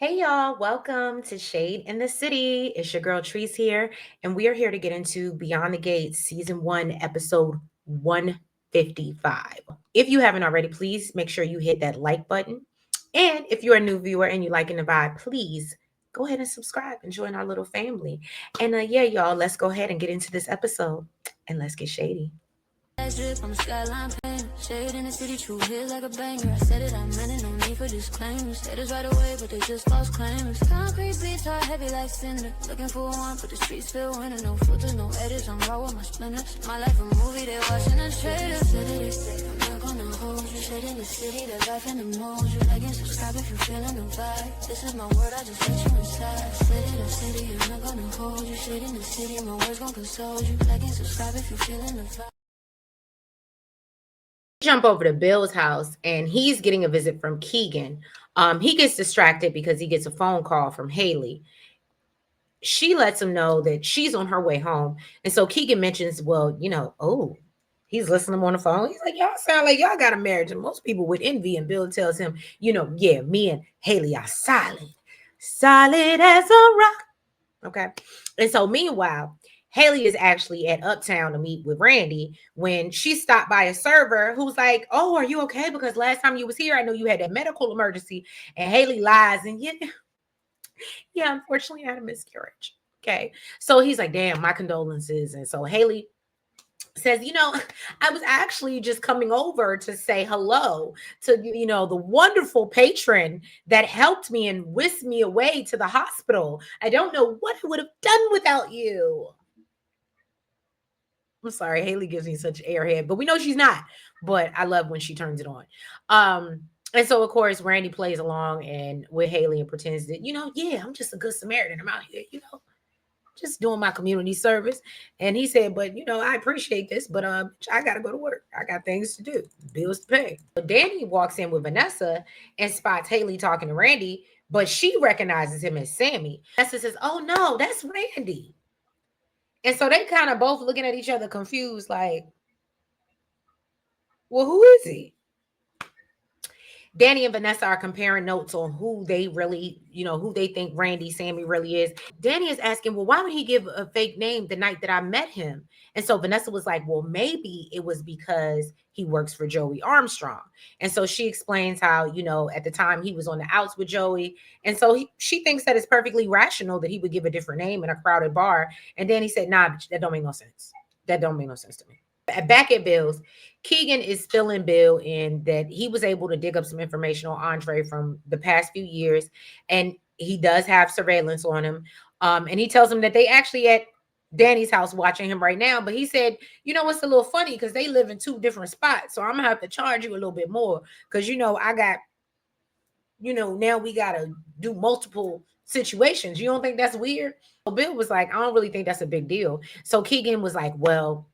Hey y'all, welcome to Shade in the City. It's your girl Treese here, and we are here to get into Beyond the Gates Season 1, Episode 155. If you haven't already, please make sure you hit that like button. And if you're a new viewer and you liking the vibe, please go ahead and subscribe and join our little family. And yeah, y'all, let's go ahead and get into this episode and let's get shady. Drip on the skyline pain. Shade in the city, true hit like a banger. I said it, I meant it, no need for disclaimers. Haters right away, but they just false claimers. Concrete beats are heavy like cinder. Looking for one, but the streets feel winter. No filters, no edits, I'm raw with my splendor. My life a movie, they watching the trailer. Said it, they say, I'm not gonna hold you. Shade in the city, the life and the motion. Like and subscribe if you feeling the vibe. This is my word, I just let you inside. Said it, the city, I'm not gonna hold you. Shade in the city, my words gon' console you. Like and subscribe if you feeling the vibe. Jump over to Bill's house and he's getting a visit from Keegan. He gets distracted because he gets a phone call from Haley. She lets him know that she's on her way home. And so Keegan mentions, well, he's listening on the phone. He's like, y'all sound like y'all got a marriage. And most people would envy. And Bill tells him, yeah, me and Haley are solid as a rock. Okay. And so meanwhile, Haley is actually at Uptown to meet with Randy when she stopped by a server who's like, oh, are you okay? Because last time you was here, I know you had that medical emergency. And Haley lies. And yeah, unfortunately, I had a miscarriage. Okay. So he's like, damn, my condolences. And so Haley says, I was actually just coming over to say hello to, the wonderful patron that helped me and whisked me away to the hospital. I don't know what I would have done without you. I'm sorry, Haley gives me such airhead, but we know she's not. But I love when she turns it on. And so of course Randy plays along and with Haley and pretends that, yeah, I'm just a good Samaritan. I'm out here, just doing my community service. And he said, but I appreciate this, but I gotta go to work. I got things to do, bills to pay. So Danny walks in with Vanessa and spots Haley talking to Randy, but she recognizes him as Sammy. Vanessa says, oh no, that's Randy. And so they kind of both looking at each other confused, like, well, who is he? Danny and Vanessa are comparing notes on who they really, who they think Randy Sammy really is. Danny is asking, well, why would he give a fake name the night that I met him? And so Vanessa was like, well, maybe it was because he works for Joey Armstrong. And so she explains how, at the time he was on the outs with Joey. And so she thinks that it's perfectly rational that he would give a different name in a crowded bar. And Danny said, nah, that don't make no sense. That don't make no sense to me. Back at Bill's, Keegan is filling Bill in that he was able to dig up some information on Andre from the past few years, and he does have surveillance on him. And he tells him that they actually at Danny's house watching him right now. But he said, it's a little funny because they live in two different spots, so I'm gonna have to charge you a little bit more because I got, now we gotta do multiple situations. You don't think that's weird? So Bill was like, I don't really think that's a big deal. So Keegan was like, well,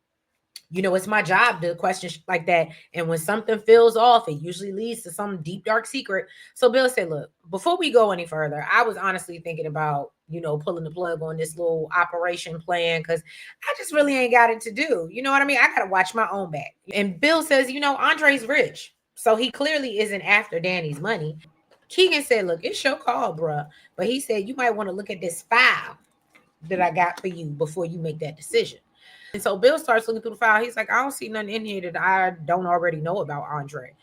it's my job to question like that. And when something feels off, it usually leads to some deep, dark secret. So Bill said, look, before we go any further, I was honestly thinking about, pulling the plug on this little operation plan because I just really ain't got it to do. You know what I mean? I got to watch my own back. And Bill says, Andre's rich. So he clearly isn't after Danny's money. Keegan said, look, it's your call, bruh. But he said, you might want to look at this file that I got for you before you make that decision. And so Bill starts looking through the file. He's like, I don't see nothing in here that I don't already know about Andre.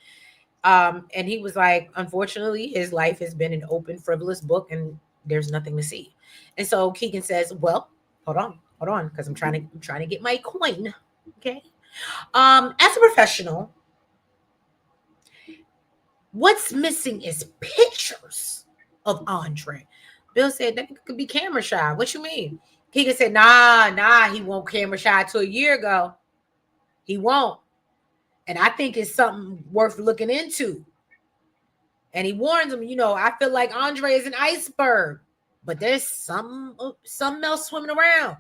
And he was like, unfortunately, his life has been an open, frivolous book, and there's nothing to see. And so Keegan says, well, hold on, because I'm trying to get my coin. Okay. As a professional, what's missing is pictures of Andre. Bill said that could be camera shy. What you mean? Keegan said, nah, he won't camera shy till a year ago. He won't. And I think it's something worth looking into. And he warns him, I feel like Andre is an iceberg, but there's something else swimming around.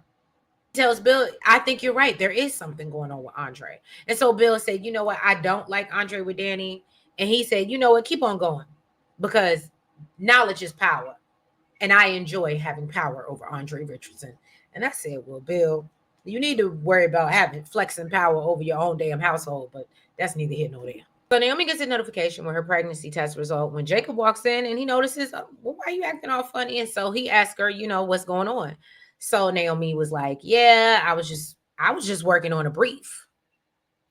He tells Bill, I think you're right. There is something going on with Andre. And so Bill said, you know what? I don't like Andre with Danny. And he said, you know what? Keep on going because knowledge is power. And I enjoy having power over Andre Richardson. And I said, well, Bill, you need to worry about flexing power over your own damn household, but that's neither here nor there. So Naomi gets a notification with her pregnancy test result when Jacob walks in and he notices, well, why you acting all funny? And so he asked her, what's going on? So Naomi was like, yeah, I was just working on a brief.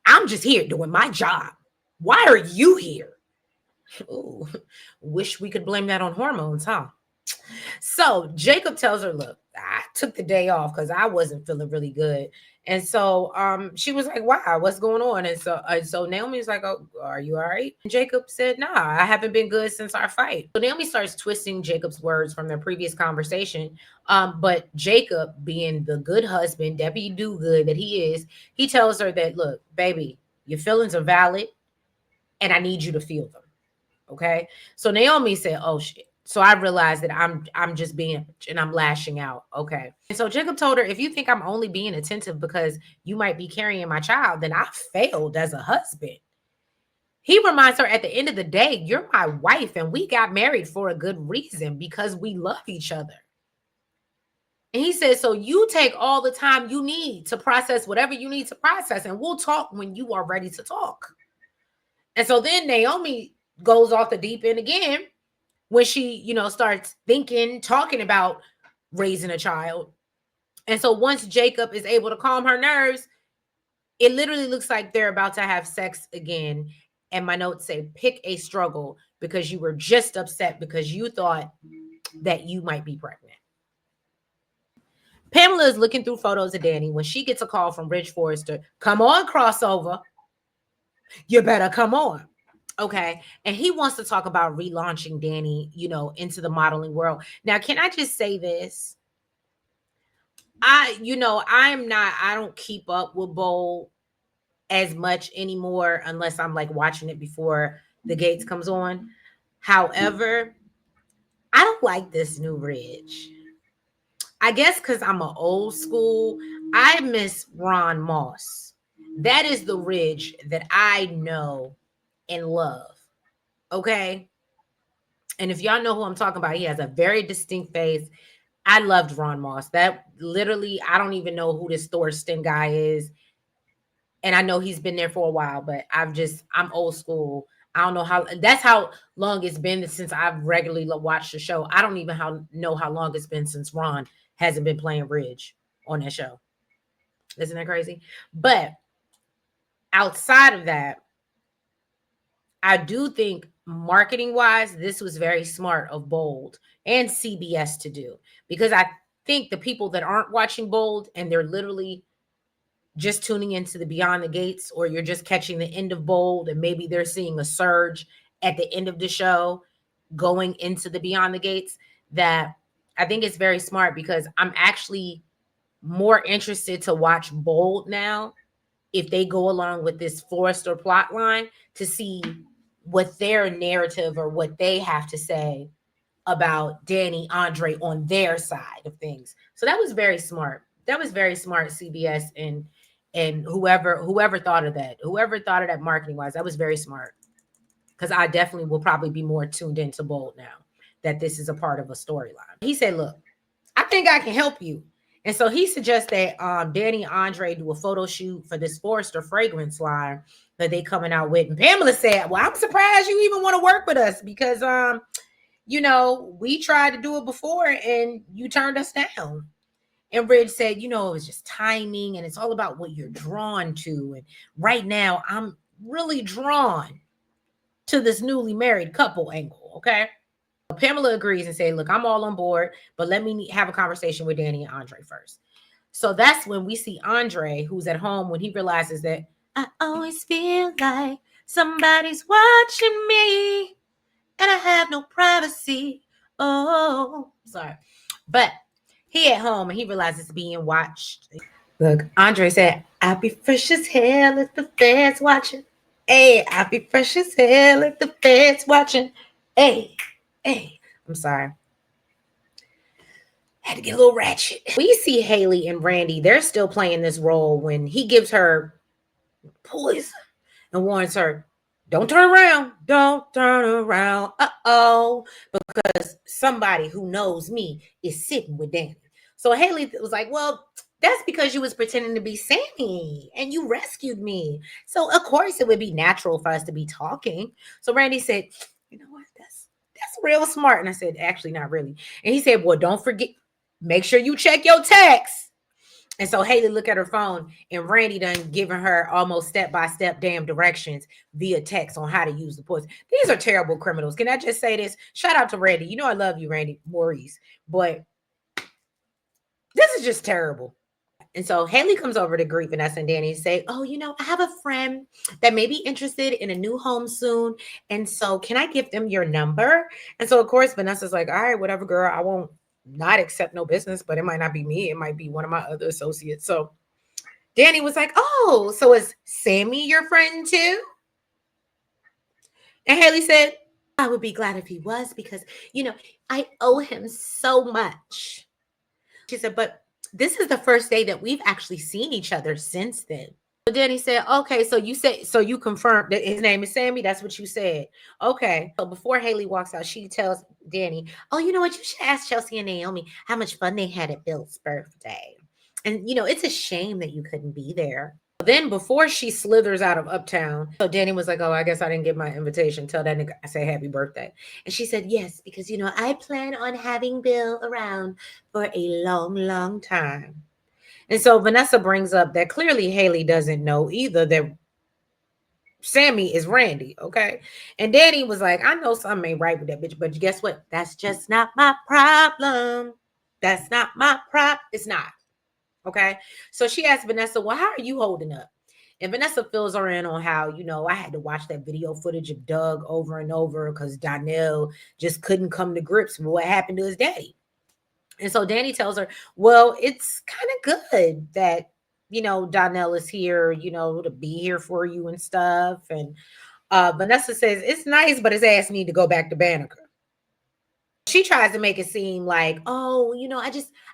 I'm just here doing my job. Why are you here? Ooh, wish we could blame that on hormones, huh? So Jacob tells her, look, I took the day off because I wasn't feeling really good. And so she was like, wow, what's going on? And so Naomi's like, oh, are you all right? And Jacob said, nah, I haven't been good since our fight. So Naomi starts twisting Jacob's words from their previous conversation. But Jacob, being the good husband, Debbie do good that he is, he tells her that, look, baby, your feelings are valid and I need you to feel them. Okay. So Naomi said, oh shit. So I realized that I'm just being and I'm lashing out. Okay. And so Jacob told her, if you think I'm only being attentive because you might be carrying my child, then I failed as a husband. He reminds her, at the end of the day, you're my wife and we got married for a good reason, because we love each other. And he says, so you take all the time you need to process whatever you need to process, and we'll talk when you are ready to talk. And so then Naomi goes off the deep end again when she, starts talking about raising a child. And so once Jacob is able to calm her nerves, it literally looks like they're about to have sex again. And my notes say, pick a struggle, because you were just upset because you thought that you might be pregnant. Pamela is looking through photos of Danny when she gets a call from Rich Forrester. Come on, crossover. You better come on. Okay. And he wants to talk about relaunching Danny, into the modeling world. Now, can I just say this? I don't keep up with Bold as much anymore unless I'm like watching it before the Gates comes on. However, I don't like this new Ridge. I guess because I'm an old school, I miss Ron Moss. That is the Ridge that I know and love. Okay. And if y'all know who I'm talking about, he has a very distinct face. I loved Ron Moss. That literally, I don't even know who this Thorsten guy is. And I know he's been there for a while, but I'm old school. I don't know that's how long it's been since I've regularly watched the show. I don't even know how long it's been since Ron hasn't been playing Ridge on that show. Isn't that crazy? But outside of that, I do think marketing wise, this was very smart of Bold and CBS to do, because I think the people that aren't watching Bold and they're literally just tuning into the Beyond the Gates, or you're just catching the end of Bold and maybe they're seeing a surge at the end of the show going into the Beyond the Gates, that I think it's very smart, because I'm actually more interested to watch Bold now if they go along with this Forrester plot line, to see what their narrative or what they have to say about Danny, Andre on their side of things. So that was very smart. That was very smart, CBS and whoever thought of that. Whoever thought of that marketing wise, that was very smart. Because I definitely will probably be more tuned into Bold now that this is a part of a storyline. He said, look, I think I can help you. And so he suggests that Danny and Andre do a photo shoot for this Forrester fragrance line that they coming out with. And Pamela said, well, I'm surprised you even want to work with us, because we tried to do it before and you turned us down. And Ridge said, it was just timing, and it's all about what you're drawn to. And right now I'm really drawn to this newly married couple angle. Okay. Pamela agrees and said, look, I'm all on board, but let me have a conversation with Danny and Andre first. So that's when we see Andre, who's at home, when he realizes that I always feel like somebody's watching me and I have no privacy. Oh, sorry. But he at home and he realizes being watched. Look, Andre said, I'll be fresh as hell if the feds watching. Hey, I'll be fresh as hell if the feds watching. Hey. I'm sorry. Had to get a little ratchet. We see Haley and Randy. They're still playing this role when he gives her poison and warns her, don't turn around. Don't turn around. Uh-oh. Because somebody who knows me is sitting with Danny. So Haley was like, well, that's because you was pretending to be Sammy and you rescued me. So of course it would be natural for us to be talking. So Randy said, you know what? That's that's real smart. And I said, actually, not really. And he said, well, don't forget, make sure you check your text. And so Haley look at her phone and Randy done giving her almost step-by-step damn directions via text on how to use the poison. These are terrible criminals. Can I just say this? Shout out to Randy. You know I love you, Randy Maurice. But this is just terrible. And so Haley comes over to greet Vanessa and Danny and say, oh, I have a friend that may be interested in a new home soon. And so can I give them your number? And so, of course, Vanessa's like, all right, whatever, girl. I won't not accept no business, but it might not be me. It might be one of my other associates. So Danny was like, oh, so is Sammy your friend too? And Haley said, I would be glad if he was because, I owe him so much. She said, but this is the first day that we've actually seen each other since then. So Danny said, okay, so you confirmed that his name is Sammy? That's what you said. Okay. So before Haley walks out, she tells Danny, oh, you know what? You should ask Chelsea and Naomi how much fun they had at Bill's birthday. And, it's a shame that you couldn't be there. Then before she slithers out of Uptown, so Danny was like, oh, I guess I didn't get my invitation. Tell that nigga I say happy birthday. And she said, yes, because, I plan on having Bill around for a long, long time. And so Vanessa brings up that clearly Haley doesn't know either that Sammy is Randy, okay? And Danny was like, I know something ain't right with that bitch, but guess what? That's just not my problem. That's not my problem. It's not. Okay. So she asked Vanessa, well, how are you holding up? And Vanessa fills her in on how, I had to watch that video footage of Doug over and over because Donnell just couldn't come to grips with what happened to his daddy. And so Danny tells her, well, it's kind of good that, Donnell is here, to be here for you and stuff. And Vanessa says, it's nice, but his ass need to go back to Banneker. She tries to make it seem like, oh,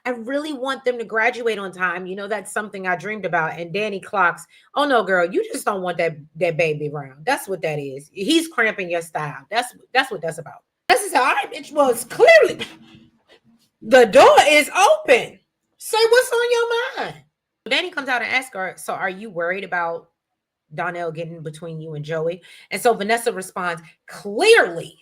I really want them to graduate on time. That's something I dreamed about. And Danny clocks, oh no, girl, you just don't want that baby around. That's what that is. He's cramping your style. That's what that's about. This is how it was clearly. The door is open. Say what's on your mind. Danny comes out and asks her, so are you worried about Donnell getting between you and Joey? And so Vanessa responds, clearly,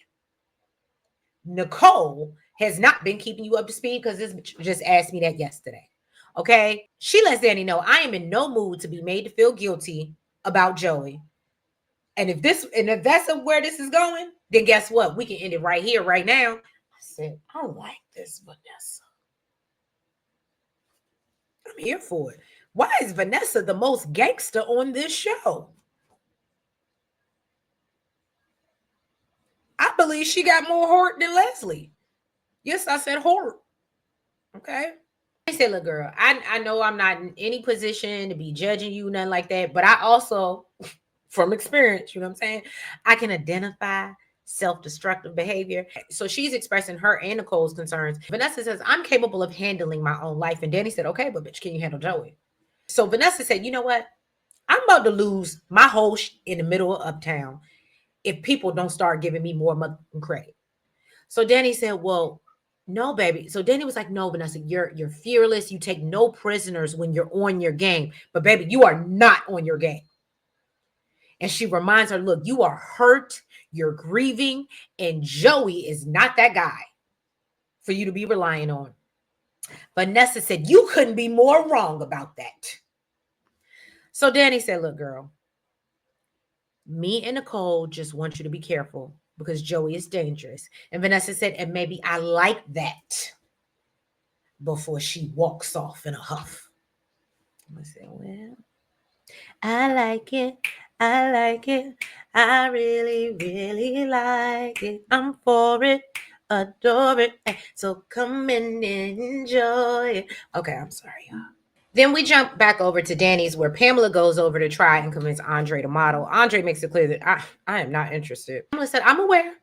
Nicole has not been keeping you up to speed because this bitch just asked me that yesterday. Okay. She lets Danny know I am in no mood to be made to feel guilty about Joey. And if that's where this is going, then guess what? We can end it right here, right now. I said, I like this, Vanessa. I'm here for it. Why is Vanessa the most gangster on this show? I believe she got more heart than Leslie. Yes, I said heart. Okay. I said, look, girl, I know I'm not in any position to be judging you, nothing like that. But I also, from experience, you know what I'm saying? I can identify self-destructive behavior. So she's expressing her and Nicole's concerns. Vanessa says, I'm capable of handling my own life. And Danny said, okay, but bitch, can you handle Joey? So Vanessa said, you know what? I'm about to lose my whole in the middle of Uptown if people don't start giving me more credit. So Danny said, well, no, baby. So Danny was like, no, Vanessa, you're fearless. You take no prisoners when you're on your game. But baby, you are not on your game. And she reminds her, look, you are hurt. You're grieving. And Joey is not that guy for you to be relying on. Vanessa said, you couldn't be more wrong about that. So Danny said, look, girl, me and Nicole just want you to be careful because Joey is dangerous. And Vanessa said, and maybe I like that before she walks off in a huff. I said, well, I like it. I like it. I really, really like it. I'm for it. Adore it. So come and enjoy it. Okay, I'm sorry, y'all. Then we jump back over to Danny's where Pamela goes over to try and convince Andre to model. Andre makes it clear that I am not interested. Pamela said, I'm aware,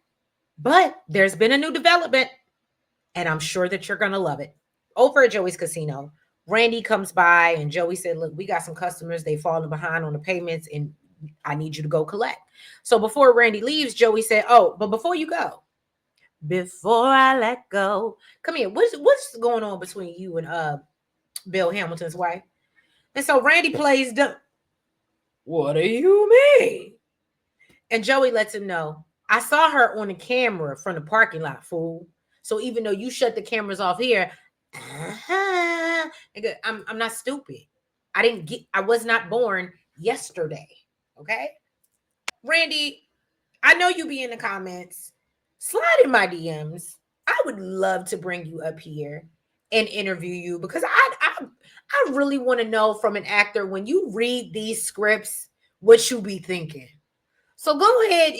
but there's been a new development and I'm sure that you're going to love it. Over at Joey's casino, Randy comes by and Joey said, look, we got some customers. They've fallen behind on the payments and I need you to go collect. So before Randy leaves, Joey said, oh, but before you go, before I let go, come here. What's going on between you and Bill Hamilton's wife? And so Randy plays dumb. What do you mean? And Joey lets him know I saw her on the camera from the parking lot, fool. So even though you shut the cameras off here, nigga, I'm not stupid. I was not born yesterday. Okay. Randy, I know you be in the comments. Slide in my DMs. I would love to bring you up here and interview you because I really want to know from an actor when you read these scripts what you be thinking. So go ahead.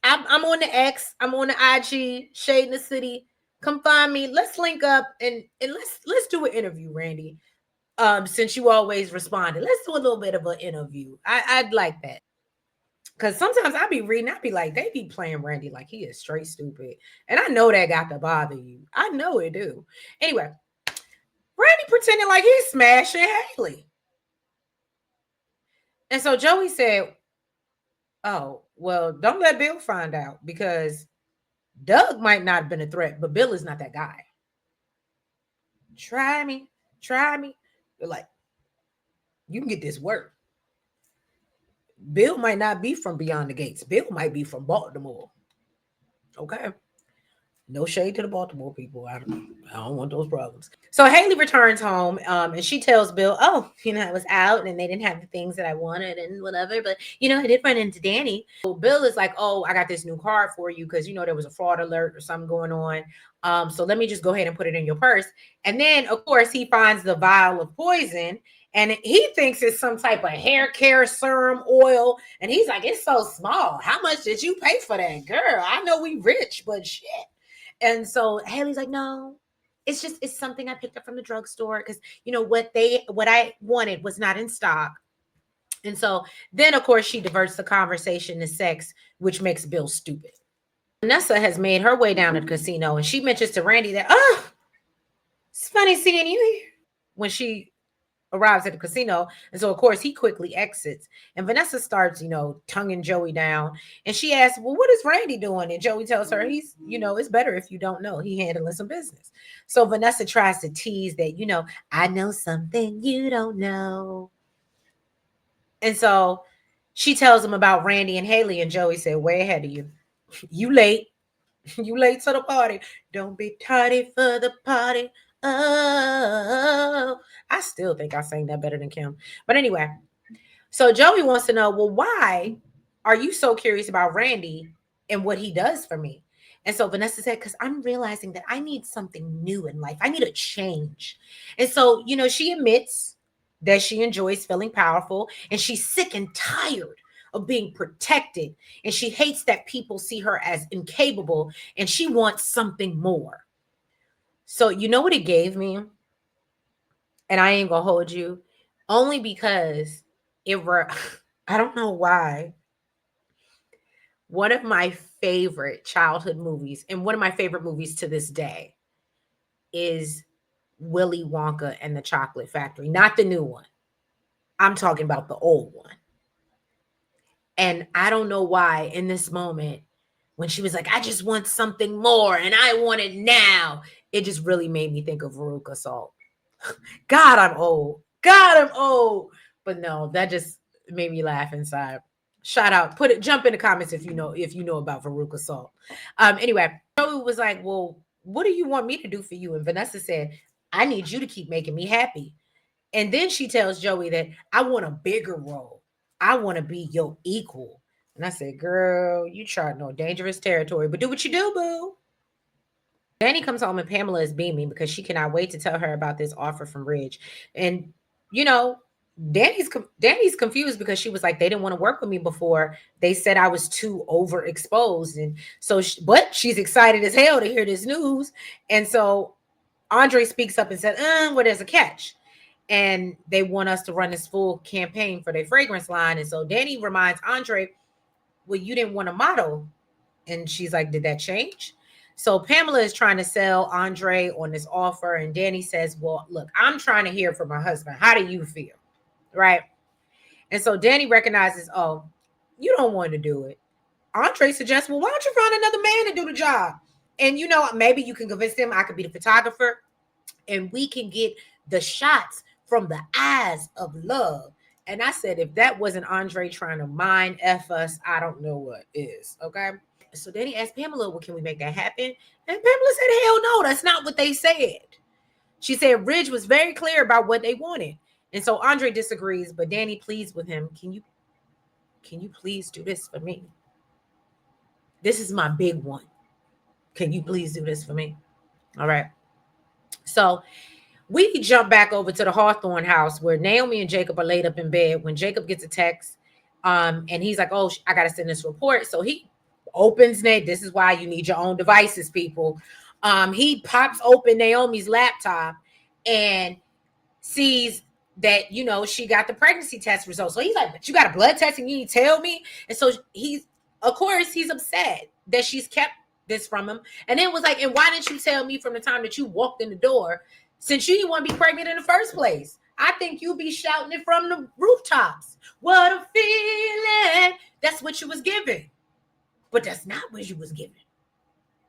I'm on the X. I'm on the IG. Shade in the City. Come find me. Let's link up and let's do an interview, Randy. Since you always responded, let's do a little bit of an interview. I'd like that. Cause sometimes I be reading, I be like, they be playing Randy like he is straight stupid. And I know that got to bother you. I know it do. Anyway, Randy pretending like he's smashing Haley. And so Joey said, oh, well, don't let Bill find out because Doug might not have been a threat, but Bill is not that guy. Try me, try me. They're like, you can get this work. Bill might not be from beyond the gates. Bill might be from Baltimore. Okay. No shade to the Baltimore people. I don't want those problems. So Haley returns home, and she tells Bill, "Oh, I was out and they didn't have the things that I wanted and whatever, but I did run into Danny." So Bill is like, "Oh, I got this new card for you because there was a fraud alert or something going on. So let me just go ahead and put it in your purse." And then, of course, he finds the vial of poison. And he thinks it's some type of hair care serum oil. And he's like, it's so small. How much did you pay for that? Girl, I know we rich, but shit. And so Haley's like, no, it's something I picked up from the drugstore because what I wanted was not in stock. And so then of course she diverts the conversation to sex, which makes Bill stupid. Vanessa has made her way down to the casino and she mentions to Randy that, oh, it's funny seeing you here when she arrives at the casino. And so, of course, he quickly exits. And Vanessa starts, tonguing Joey down. And she asks, well, what is Randy doing? And Joey tells her, it's better if you don't know. He handling some business. So Vanessa tries to tease that, I know something you don't know. And so she tells him about Randy and Haley. And Joey said, way ahead of you. You late. You late to the party. Don't be tardy for the party. Oh, I still think I sang that better than Kim. But anyway, so Joey wants to know, well, why are you so curious about Randy and what he does for me? And so Vanessa said, because I'm realizing that I need something new in life. I need a change. And so, she admits that she enjoys feeling powerful and she's sick and tired of being protected. And she hates that people see her as incapable and she wants something more. So, you know what it gave me? And I ain't gonna hold you, only because I don't know why. One of my favorite childhood movies, and one of my favorite movies to this day, is Willy Wonka and the Chocolate Factory. Not the new one. I'm talking about the old one. And I don't know why in this moment, when she was like, I just want something more and I want it now, it just really made me think of Veruca Salt. God, I'm old. God, I'm old. But no, that just made me laugh inside. Shout out, jump in the comments if you know about Veruca Salt. Anyway, Joey was like, well, what do you want me to do for you? And Vanessa said, I need you to keep making me happy. And then she tells Joey that I want a bigger role. I want to be your equal. And I said, girl, you charting on dangerous territory, but do what you do, boo. Danny comes home and Pamela is beaming because she cannot wait to tell her about this offer from Ridge. And you know, Danny's confused because she was like, they didn't want to work with me before. They said I was too overexposed, and so but she's excited as hell to hear this news. And so Andre speaks up and said, well, there's a catch. And they want us to run this full campaign for their fragrance line. And so Danny reminds Andre, well, you didn't want a model. And she's like, did that change? So Pamela is trying to sell Andre on this offer. And Danny says, well, look, I'm trying to hear from my husband. How do you feel? Right. And so Danny recognizes, oh, you don't want to do it. Andre suggests, well, why don't you find another man to do the job? And, maybe you can convince him I could be the photographer and we can get the shots from the eyes of love. And I said, if that wasn't Andre trying to mind F us, I don't know what is. Okay. So then he asked Pamela, well, can we make that happen? And Pamela said, hell no, that's not what they said. She said Ridge was very clear about what they wanted. And so Andre disagrees, but Danny pleads with him, can you please do this for me? This is my big one. Can you please do this for me? All right. So we jump back over to the Hawthorne house where Naomi and Jacob are laid up in bed when Jacob gets a text. And he's like, oh, I got to send this report. So he opens it. This is why you need your own devices, people. He pops open Naomi's laptop and sees that, she got the pregnancy test results. So he's like, but you got a blood test and you didn't tell me? And so of course, he's upset that she's kept this from him. And then was like, and why didn't you tell me from the time that you walked in the door, since you didn't want to be pregnant in the first place? I think you'll be shouting it from the rooftops. What a feeling. That's what you was given. But that's not what you was given.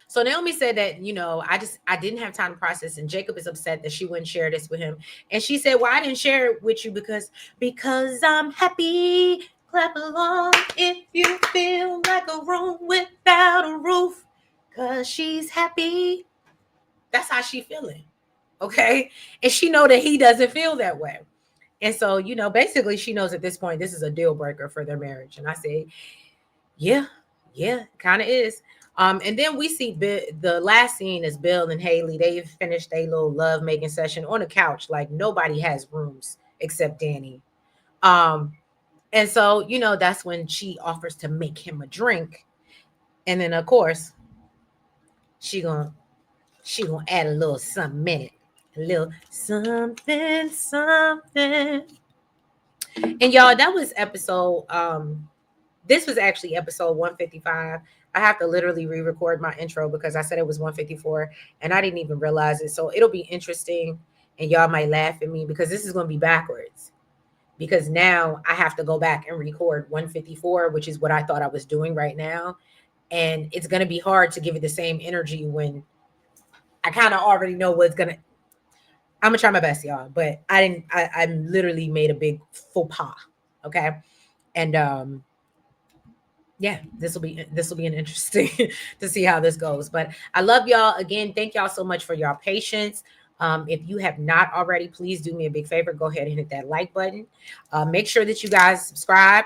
So Naomi said that, I didn't have time to process, and Jacob is upset that she wouldn't share this with him. And she said, well, I didn't share it with you because I'm happy. Clap along if you feel like a room without a roof, because she's happy. That's how she feeling. Okay. And she know that he doesn't feel that way. And so, basically she knows at this point, this is a deal breaker for their marriage. And I say, yeah, kind of is. And then we see the last scene is Bill and Haley. They've finished a little love making session on a couch. Like nobody has rooms except Danny. And so, that's when she offers to make him a drink. And then of course, she gonna add a little something in it. A little something, something. And y'all, that was episode this was actually episode 155. I have to literally re-record my intro because I said it was 154 and I didn't even realize it. So it'll be interesting and y'all might laugh at me because this is going to be backwards. Because now I have to go back and record 154, which is what I thought I was doing right now. And it's going to be hard to give it the same energy when I kind of already know what's going to. I'm going to try my best, y'all. But I literally made a big faux pas. Okay. And yeah, this will be an interesting to see how this goes. But I love y'all again. Thank y'all so much for y'all patience. If you have not already, please do me a big favor. Go ahead and hit that like button. Make sure that you guys subscribe.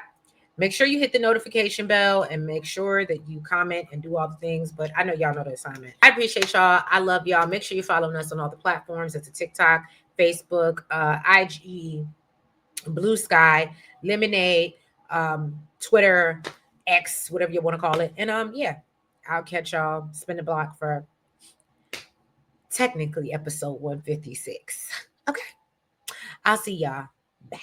Make sure you hit the notification bell and make sure that you comment and do all the things. But I know y'all know the assignment. I appreciate y'all. I love y'all. Make sure you're following us on all the platforms. It's a TikTok, Facebook, IG, Blue Sky, Lemonade, Twitter, X, whatever you want to call it. And yeah, I'll catch y'all. Spin the block for technically episode 156. Okay. I'll see y'all. Bye.